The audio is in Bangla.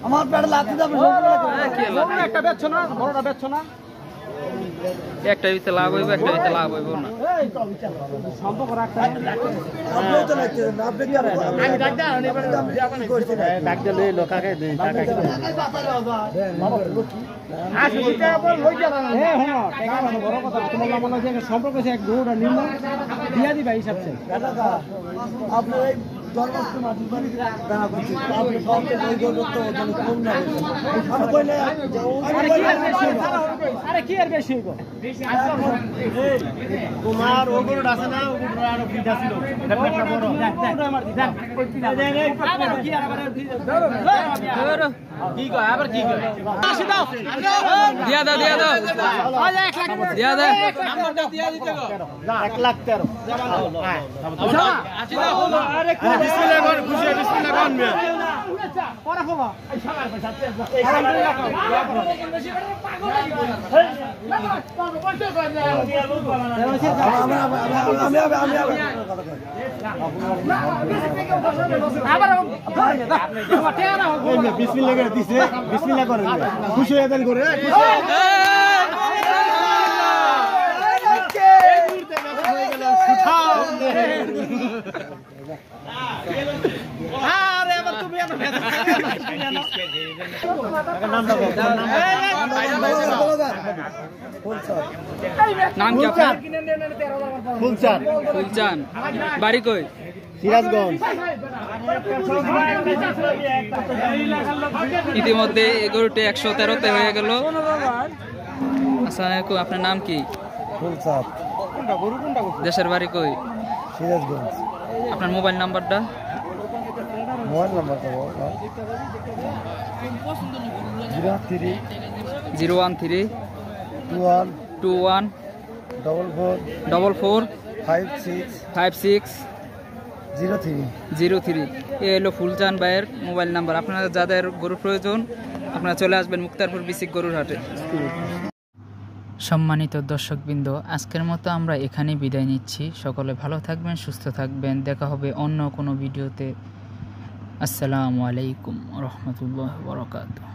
আমার পেটে লাগতে যাবে একটা বেচছো না বড়টা বেচছো না একটা ভিতরে লাভ হইব একটা ভিতরে লাভ হইব না সম্পর্ক রাখতে আপনিও তো লাগতে না আপনি কি আমি ডাক দিলে লোকাকে দেই টাকা বড় কথা তোমার মনে হয় যে সম্পর্ক আছে এক গরুটা নিম্ন দিয়া দিবা হিসাব সে আপনি এই দরখাস্ত মাটি বাড়ি দেখা করছি আপনি সবকে ওই করতে ওখানে কম না আমি কইলে আরে কি আর বেশি হইব তোমার ও গরুটা আছে না ও গরুটা আরো বিটা ছিল এটা পেটটা বড় দেখ মার দি দেখ আবার কি আবার কি কয় আবার কি কয় আসি দাও দিয়া দাও দিয়া দাও দিয়া দাও নাম্বারটা দিয়া দিতে গো 1,13,000 হ্যাঁ আসি দাও আরে বিসমিল্লাহ কর খুশি বিসমিল্লাহ কর মে পড়া বাবা এই সবার পয়সা এই বিসমিল্লাহ করে দিছে বিসমিল্লাহ করে খুশি হয়ে দেন করে আরে এবার তুমি নাম কি আপনার ফুলচাঁদ ফুলচান বাড়ি কই সিরাজগঞ্জ ইতিমধ্যে এই গরুটি 113তে হয়ে গেল। আসসালামু আলাইকুম, আপনার নাম কি? ফুলচাঁদ দেশের বাড়ি কই? সিরাজগঞ্জ আপনার মোবাইল নাম্বারটা? মোবাইল নাম্বার তো 013 21 21 44 44 56 56 03 এ হলো ফুলচান ভাইয়ের মোবাইল নাম্বার। আপনারা যাদের গরু প্রয়োজন আপনারা চলে আসবেন মুক্তারপুর বিসিক গরুর হাটে। সম্মানিত দর্শকবৃন্দ, আজকের মতো আমরা এখানেই বিদায় নিচ্ছি। সকলে ভালো থাকবেন, সুস্থ থাকবেন। দেখা হবে অন্য কোনো ভিডিওতে। আসসালামু আলাইকুম ওয়া রাহমাতুল্লাহি ওয়া বারাকাতুহু।